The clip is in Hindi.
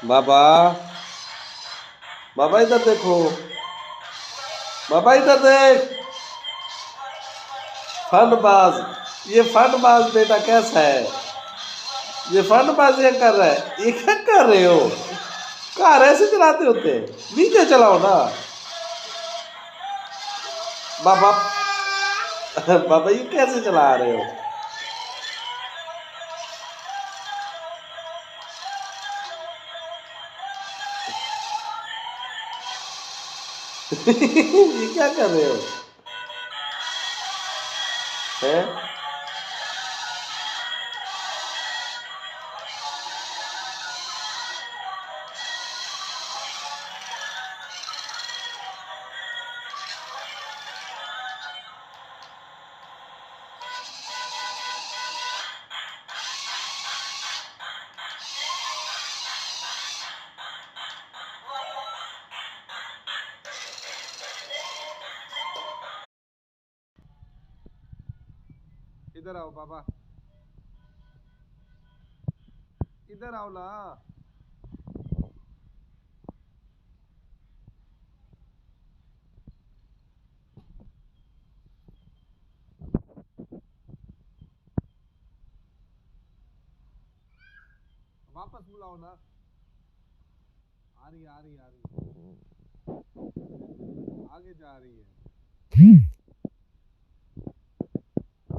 बाबा, बाबा इधर देखो। बाबा इधर देख। फंडबाज, ये फंडबाज बेटा कैसा है? ये फंडबाज ये कर रहा है, ये क्या कर रहे हो? कार ऐसे चलाते होते? नीचे चलाओ ना बाबा। बाबा ये कैसे चला रहे हो? ये क्या कर रहे हो? हैं? इधर आओ बाबा, इधर आओ ना। वापस बुलाओ ना। आ रही आ रही आ रही, आगे जा रही है।